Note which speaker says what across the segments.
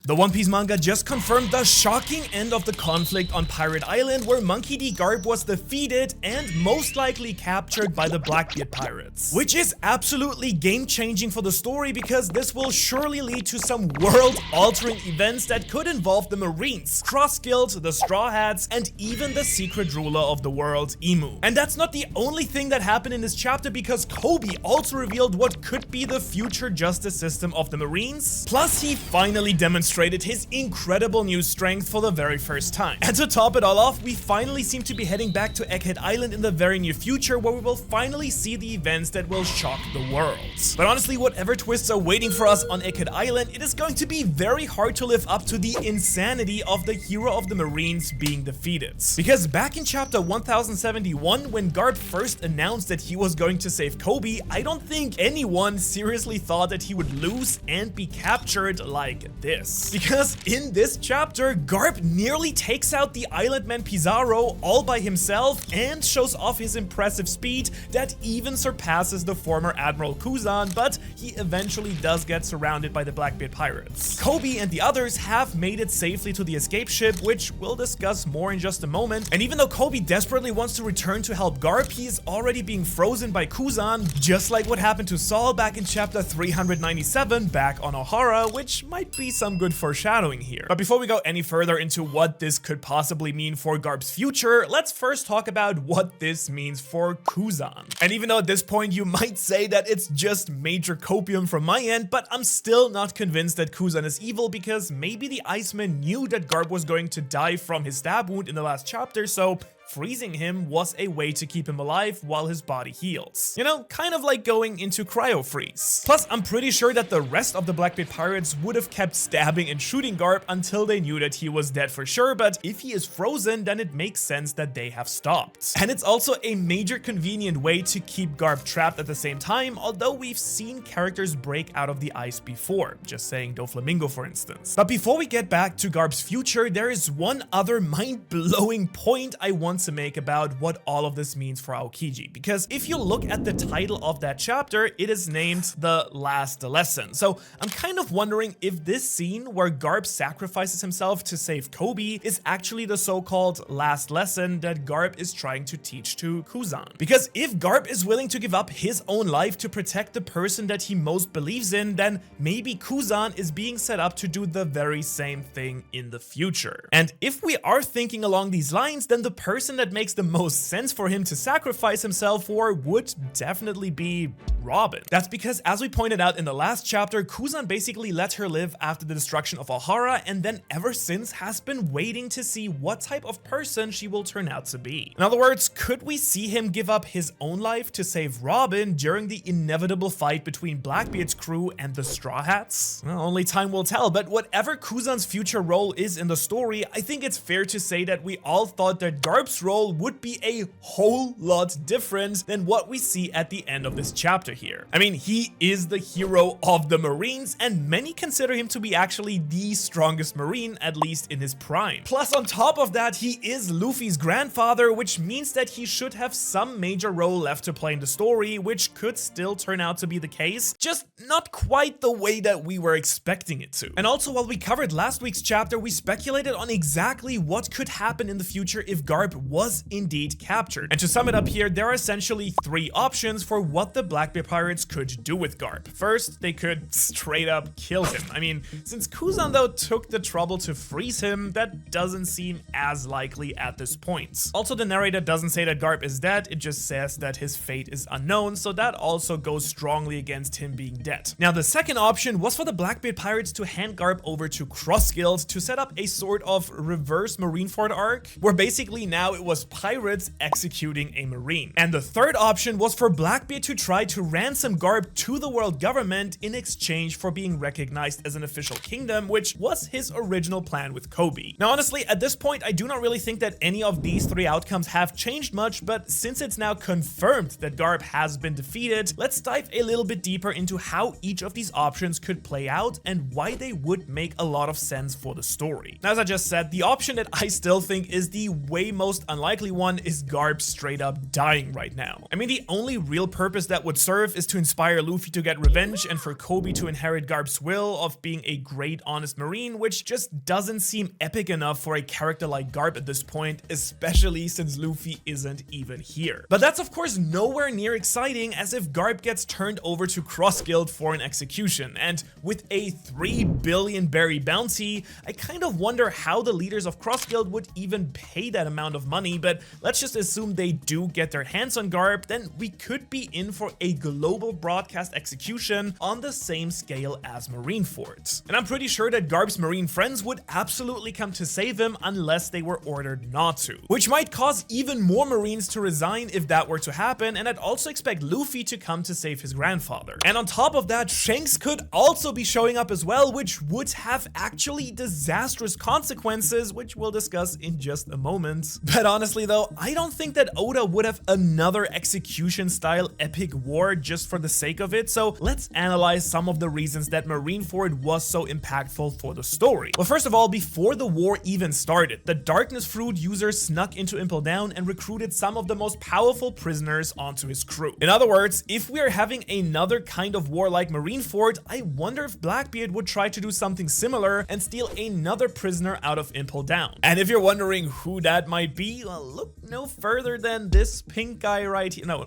Speaker 1: The One Piece manga just confirmed the shocking end of the conflict on Pirate Island, where Monkey D. Garp was defeated and most likely captured by the Blackbeard pirates. Which is absolutely game-changing for the story, because this will surely lead to some world-altering events that could involve the Marines, Cross Guild, the Straw Hats, and even the secret ruler of the world, Imu. And that's not the only thing that happened in this chapter, because Koby also revealed what could be the future justice system of the Marines. Plus, he finally demonstrated his incredible new strength for the very first time. And to top it all off, we finally seem to be heading back to Egghead Island in the very near future, where we will finally see the events that will shock the world. But honestly, whatever twists are waiting for us on Egghead Island, it is going to be very hard to live up to the insanity of the hero of the Marines being defeated. Because back in chapter 1071, when Garp first announced that he was going to save Koby, I don't think anyone seriously thought that he would lose and be captured like this. Because in this chapter, Garp nearly takes out the island man Pizarro all by himself and shows off his impressive speed that even surpasses the former Admiral Kuzan, but he eventually does get surrounded by the Blackbeard pirates. Koby and the others have made it safely to the escape ship, which we'll discuss more in just a moment. And even though Koby desperately wants to return to help Garp, he is already being frozen by Kuzan, just like what happened to Saul back in chapter 397 back on Ohara, which might be some good foreshadowing here. But before we go any further into what this could possibly mean for Garp's future, let's first talk about what this means for Kuzan. And even though at this point you might say that it's just major copium from my end, but I'm still not convinced that Kuzan is evil, because maybe the Iceman knew that Garp was going to die from his stab wound in the last chapter, so freezing him was a way to keep him alive while his body heals. You know, kind of like going into cryo freeze. Plus, I'm pretty sure that the rest of the Blackbeard pirates would have kept stabbing and shooting Garp until they knew that he was dead for sure, but if he is frozen, then it makes sense that they have stopped. And it's also a major convenient way to keep Garp trapped at the same time, although we've seen characters break out of the ice before, just saying Doflamingo for instance. But before we get back to Garp's future, there is one other mind-blowing point I want to make about what all of this means for Aokiji, because if you look at the title of that chapter, it is named The Last Lesson. So I'm kind of wondering if this scene where Garp sacrifices himself to save Koby is actually the so-called last lesson that Garp is trying to teach to Kuzan. Because if Garp is willing to give up his own life to protect the person that he most believes in, then maybe Kuzan is being set up to do the very same thing in the future. And if we are thinking along these lines, then the person that makes the most sense for him to sacrifice himself for would definitely be Robin. That's because, as we pointed out in the last chapter, Kuzan basically let her live after the destruction of Ohara, and then ever since has been waiting to see what type of person she will turn out to be. In other words, could we see him give up his own life to save Robin during the inevitable fight between Blackbeard's crew and the Straw Hats? Well, only time will tell, but whatever Kuzan's future role is in the story, I think it's fair to say that we all thought that Garp's role would be a whole lot different than what we see at the end of this chapter here. I mean, he is the hero of the Marines, and many consider him to be actually the strongest Marine, at least in his prime. Plus, on top of that, he is Luffy's grandfather, which means that he should have some major role left to play in the story, which could still turn out to be the case, just not quite the way that we were expecting it to. And also, while we covered last week's chapter, we speculated on exactly what could happen in the future if Garp was indeed captured. And to sum it up here, there are essentially three options for what the Blackbeard pirates could do with Garp. First, they could straight up kill him. I mean, since Kuzan though took the trouble to freeze him, that doesn't seem as likely at this point. Also, the narrator doesn't say that Garp is dead, it just says that his fate is unknown, so that also goes strongly against him being dead. Now, the second option was for the Blackbeard pirates to hand Garp over to Cross Guild to set up a sort of reverse Marineford arc, where basically now it was pirates executing a Marine. And the third option was for Blackbeard to try to ransom Garp to the world government in exchange for being recognized as an official kingdom, which was his original plan with Koby. Now, honestly, at this point, I do not really think that any of these three outcomes have changed much, but since it's now confirmed that Garp has been defeated, let's dive a little bit deeper into how each of these options could play out and why they would make a lot of sense for the story. Now, as I just said, the option that I still think is the way most most unlikely one is Garp straight up dying right now. I mean, the only real purpose that would serve is to inspire Luffy to get revenge and for Koby to inherit Garp's will of being a great honest marine, which just doesn't seem epic enough for a character like Garp at this point, especially since Luffy isn't even here. But that's of course nowhere near exciting, as if Garp gets turned over to Cross Guild for an execution, and with a 3 billion berry bounty, I kind of wonder how the leaders of Cross Guild would even pay that amount of money, but let's just assume they do get their hands on Garp, then we could be in for a global broadcast execution on the same scale as Marineford. And I'm pretty sure that Garp's marine friends would absolutely come to save him unless they were ordered not to, which might cause even more marines to resign if that were to happen, and I'd also expect Luffy to come to save his grandfather. And on top of that, Shanks could also be showing up as well, which would have actually disastrous consequences, which we'll discuss in just a moment. But honestly though, I don't think that Oda would have another execution style epic war just for the sake of it, so let's analyze some of the reasons that Marineford was so impactful for the story. Well, first of all, before the war even started, the Darkness Fruit user snuck into Impel Down and recruited some of the most powerful prisoners onto his crew. In other words, if we are having another kind of war like Marineford, I wonder if Blackbeard would try to do something similar and steal another prisoner out of Impel Down. And if you're wondering who that might be, well, look no further than this pink guy right here. No,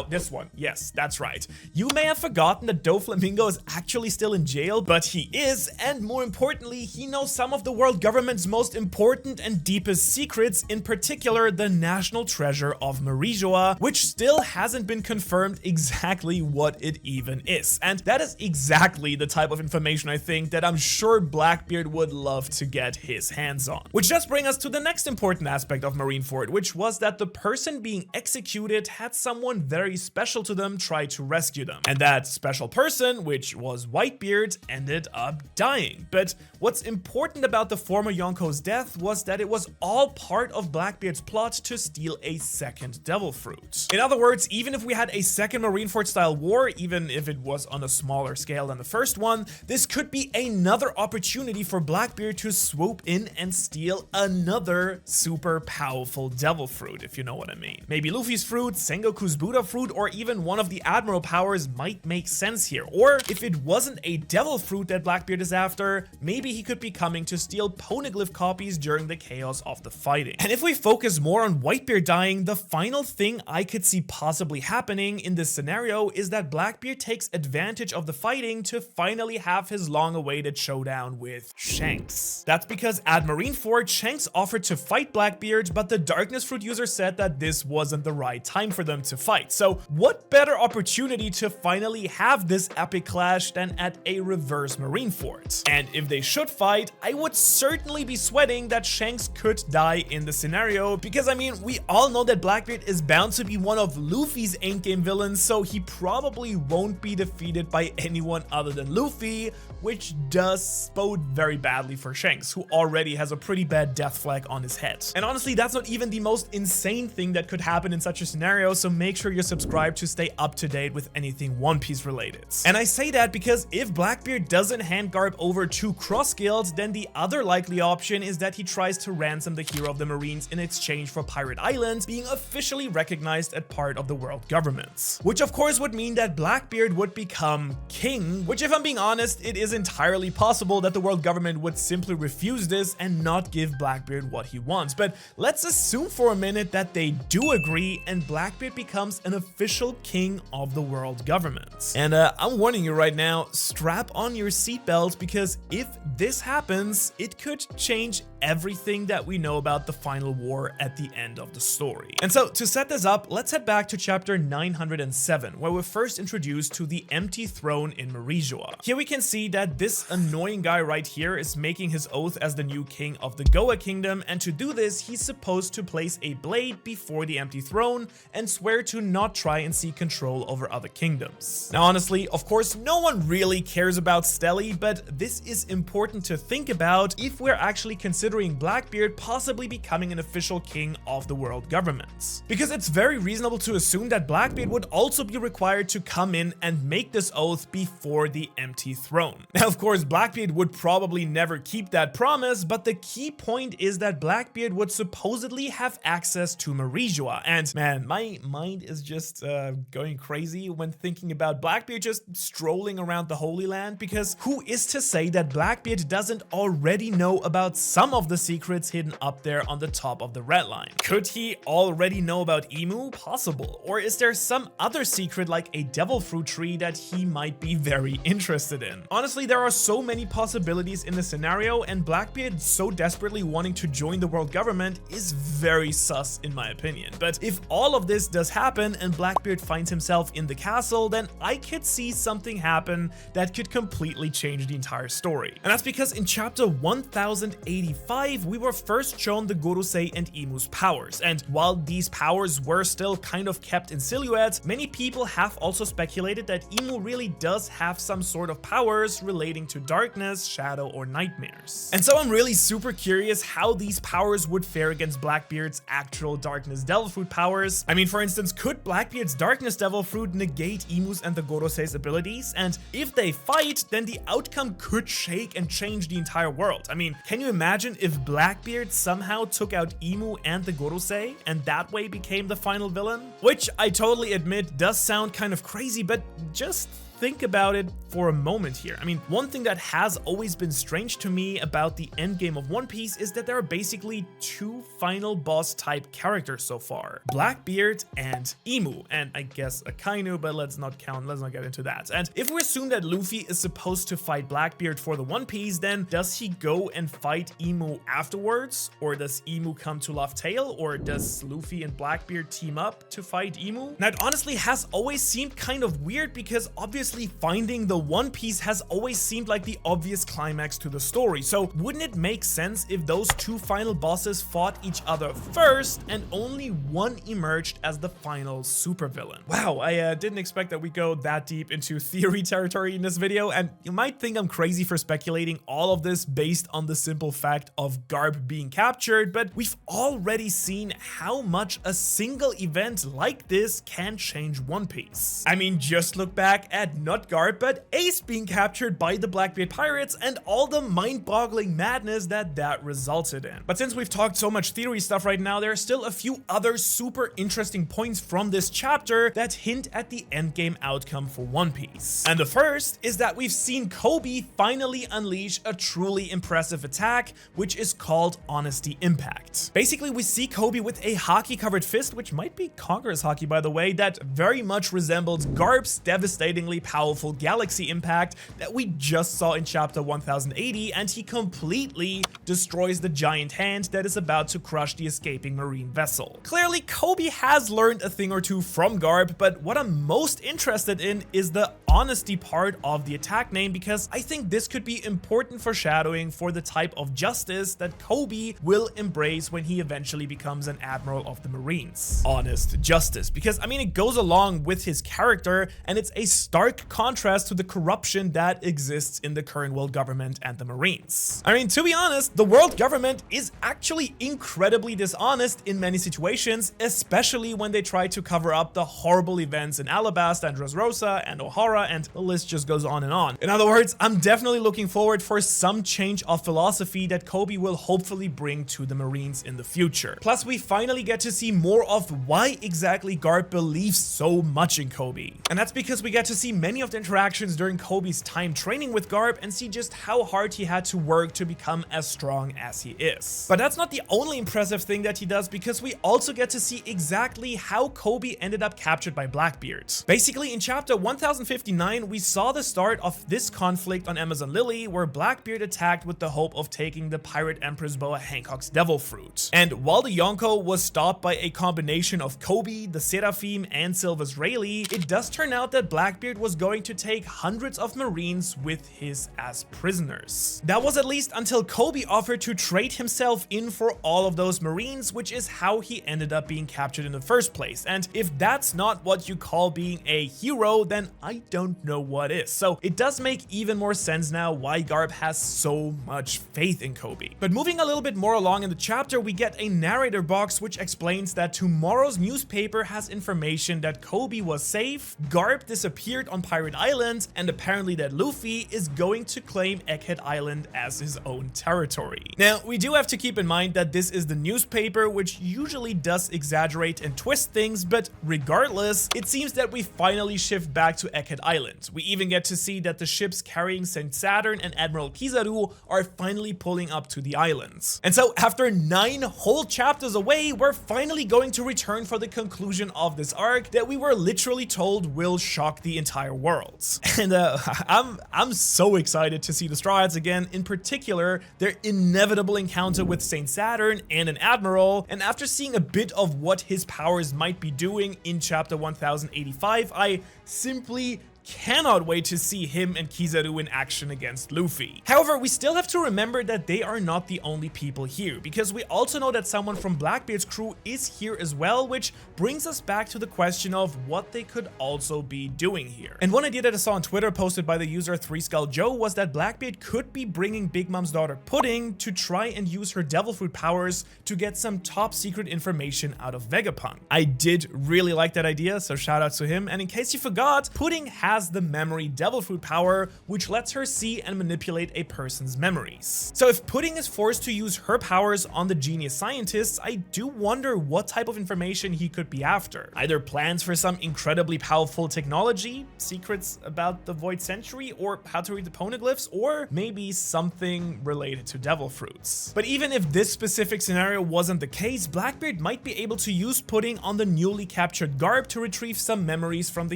Speaker 1: this one. Yes, that's right. You may have forgotten that Doflamingo is actually still in jail, but he is, and more importantly, he knows some of the world government's most important and deepest secrets, in particular the national treasure of Marijoa, which still hasn't been confirmed exactly what it even is. And that is exactly the type of information I think that I'm sure Blackbeard would love to get his hands on. Which does bring us to the next important aspect of Marineford, which was that the person being executed had someone very special to them try to rescue them. And that special person, which was Whitebeard, ended up dying. But what's important about the former Yonko's death was that it was all part of Blackbeard's plot to steal a second Devil Fruit. In other words, even if we had a second Marineford style war, even if it was on a smaller scale than the first one, this could be another opportunity for Blackbeard to swoop in and steal another super powerful Devil Fruit, if you know what I mean. Maybe Luffy's fruit, Sengoku's Buddha fruit, or even one of the Admiral powers might make sense here. Or if it wasn't a Devil Fruit that Blackbeard is after, maybe he could be coming to steal Poneglyph copies during the chaos of the fighting. And if we focus more on Whitebeard dying, the final thing I could see possibly happening in this scenario is that Blackbeard takes advantage of the fighting to finally have his long-awaited showdown with Shanks. That's because at Marineford, Shanks offered to fight Blackbeard, but the Darkness Fruit user said that this wasn't the right time for them to fight. So what better opportunity to finally have this epic clash than at a reverse Marineford? And if they should fight, I would certainly be sweating that Shanks could die in the scenario, because I mean, we all know that Blackbeard is bound to be one of Luffy's endgame villains, so he probably won't be defeated by anyone other than Luffy, which does bode very badly for Shanks, who already has a pretty bad death flag on his head. And honestly, that's not even the most insane thing that could happen in such a scenario, so make sure you're subscribed to stay up to date with anything One Piece related. And I say that because if Blackbeard doesn't hand Garp over to Cross Guild, then the other likely option is that he tries to ransom the hero of the Marines in exchange for Pirate Island being officially recognized as part of the world government. Which of course would mean that Blackbeard would become king, which if I'm being honest, it is entirely possible that the world government would simply refuse this and not give Blackbeard what he wants. But let's assume for a minute that they do agree and Blackbeard becomes an official king of the world government. And I'm warning you right now, strap on your seatbelt, because if this happens, it could change everything that we know about the final war at the end of the story. And so to set this up, let's head back to chapter 907, where we're first introduced to the empty throne in Marijoa. Here we can see that this annoying guy right here is making his oath as the new king of the Goa kingdom, and to do this, he's supposed to place a blade before the empty throne and swear to not try and seek control over other kingdoms. Now honestly, of course, no one really cares about Stelly, but this is important to think about if we're actually considering Blackbeard possibly becoming an official king of the world government. Because it's very reasonable to assume that Blackbeard would also be required to come in and make this oath before the empty throne. Now of course, Blackbeard would probably never keep that promise, but the key point is that Blackbeard Blackbeard would supposedly have access to Merijoa. And man, my mind is just going crazy when thinking about Blackbeard just strolling around the Holy Land, because who is to say that Blackbeard doesn't already know about some of the secrets hidden up there on the top of the red line? Could he already know about Emu? Possible. Or is there some other secret like a devil fruit tree that he might be very interested in? Honestly, there are so many possibilities in the scenario, and Blackbeard so desperately wanting to join the world government is very sus in my opinion. But if all of this does happen and Blackbeard finds himself in the castle, then I could see something happen that could completely change the entire story. And that's because in chapter 1085, we were first shown the Gorosei and Emu's powers. And while these powers were still kind of kept in silhouette, many people have also speculated that Emu really does have some sort of powers relating to darkness, shadow, or nightmares. And so I'm really super curious how these powers would fare against Blackbeard's actual darkness devil fruit powers. I mean, for instance, could Blackbeard's darkness devil fruit negate Emu's and the Gorosei's abilities? And if they fight, then the outcome could shake and change the entire world. I mean, can you imagine if Blackbeard somehow took out Emu and the Gorosei and that way became the final villain? Which I totally admit does sound kind of crazy, but just think about it for a moment here. I mean, one thing that has always been strange to me about the endgame of One Piece is that there are basically two final boss type characters so far: Blackbeard and Emu, and I guess Akainu, but let's not get into that. And if we assume that Luffy is supposed to fight Blackbeard for the One Piece, then does he go and fight Emu afterwards? Or does Emu come to Laugh Tale? Or does Luffy and Blackbeard team up to fight Emu? Now, it honestly has always seemed kind of weird, because obviously finding the One Piece has always seemed like the obvious climax to the story. So wouldn't it make sense if those two final bosses fought each other first and only one emerged as the final supervillain? Wow, I didn't expect that we go that deep into theory territory in this video, and you might think I'm crazy for speculating all of this based on the simple fact of Garp being captured, but we've already seen how much a single event like this can change One Piece. I mean, just look back at not Garp, but Ace being captured by the Blackbeard pirates and all the mind-boggling madness that resulted in. But since we've talked so much theory stuff right now, there are still a few other super interesting points from this chapter that hint at the endgame outcome for One Piece. And the first is that we've seen Koby finally unleash a truly impressive attack, which is called Honesty Impact. Basically, we see Koby with a hockey-covered fist, which might be Conqueror's Haki by the way, that very much resembles Garp's devastatingly powerful Galaxy Impact that we just saw in chapter 1080, and he completely destroys the giant hand that is about to crush the escaping marine vessel. Clearly, Koby has learned a thing or two from Garp, but what I'm most interested in is the honesty part of the attack name, because I think this could be important foreshadowing for the type of justice that Koby will embrace when he eventually becomes an admiral of the Marines. Honest justice, because I mean, it goes along with his character, and it's a stark contrast to the corruption that exists in the current world government and the Marines. I mean, to be honest, the world government is actually incredibly dishonest in many situations, especially when they try to cover up the horrible events in Alabasta and Dressrosa and Ohara, and the list just goes on and on. In other words, I'm definitely looking forward for some change of philosophy that Koby will hopefully bring to the Marines in the future. Plus, we finally get to see more of why exactly Garp believes so much in Koby. And that's because we get to see many of the interactions during Koby's time training with Garp and see just how hard he had to work to become as strong as he is. But that's not the only impressive thing that he does, because we also get to see exactly how Koby ended up captured by Blackbeard. Basically, in chapter 1059, we saw the start of this conflict on Amazon Lily, where Blackbeard attacked with the hope of taking the pirate Empress Boa Hancock's devil fruit. And while the Yonko was stopped by a combination of Koby, the Seraphim, and Silver's Rayleigh, it does turn out that Blackbeard was going to take hundreds of Marines with his as prisoners. That was at least until Koby offered to trade himself in for all of those Marines, which is how he ended up being captured in the first place. And if that's not what you call being a hero, then I don't don't know what is. So it does make even more sense now why Garp has so much faith in Koby. But moving a little bit more along in the chapter, we get a narrator box which explains that tomorrow's newspaper has information that Koby was safe, Garp disappeared on Pirate Island, and apparently that Luffy is going to claim Egghead Island as his own territory. Now, we do have to keep in mind that this is the newspaper, which usually does exaggerate and twist things, but regardless, it seems that we finally shift back to Egghead Island. We even get to see that the ships carrying 𝙻𝚎𝚐𝚐 and Admiral Kizaru are finally pulling up to the islands. And so after 9 whole chapters away, we're finally going to return for the conclusion of this arc that we were literally told will shock the entire world. And I'm so excited to see the Straw Hats again, in particular their inevitable encounter with 𝙻𝚎𝚐 and an admiral. And after seeing a bit of what his powers might be doing in chapter 1085, I simply cannot wait to see him and Kizaru in action against Luffy. However, we still have to remember that they are not the only people here, because we also know that someone from Blackbeard's crew is here as well, which brings us back to the question of what they could also be doing here. And one idea that I saw on Twitter posted by the user 3skullJoe was that Blackbeard could be bringing Big Mom's daughter Pudding to try and use her devil fruit powers to get some top secret information out of Vegapunk. I did really like that idea, so shout out to him. And in case you forgot, Pudding has the memory devil fruit power, which lets her see and manipulate a person's memories. So if Pudding is forced to use her powers on the genius scientists, I do wonder what type of information he could be after. Either plans for some incredibly powerful technology, secrets about the Void Century, or how to read the poneglyphs, or maybe something related to devil fruits. But even if this specific scenario wasn't the case, Blackbeard might be able to use Pudding on the newly captured Garp to retrieve some memories from the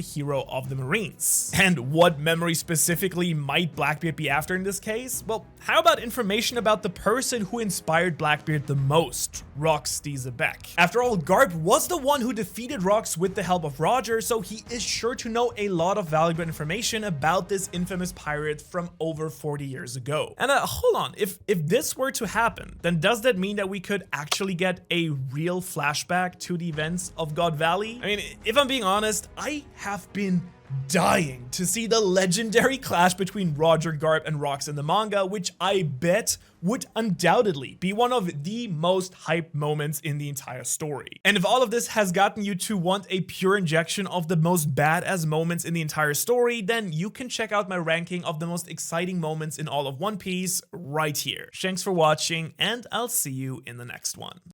Speaker 1: hero of the Marines. And what memory specifically might Blackbeard be after in this case? Well, how about information about the person who inspired Blackbeard the most, Rox D. Zebek? After all, Garp was the one who defeated Rox with the help of Roger, so he is sure to know a lot of valuable information about this infamous pirate from over 40 years ago. And hold on, if this were to happen, then does that mean that we could actually get a real flashback to the events of God Valley? I mean, if I'm being honest, I have been dying to see the legendary clash between Roger, Garp, and Rox in the manga, which I bet would undoubtedly be one of the most hyped moments in the entire story. And if all of this has gotten you to want a pure injection of the most badass moments in the entire story, then you can check out my ranking of the most exciting moments in all of One Piece right here. Thanks for watching, and I'll see you in the next one.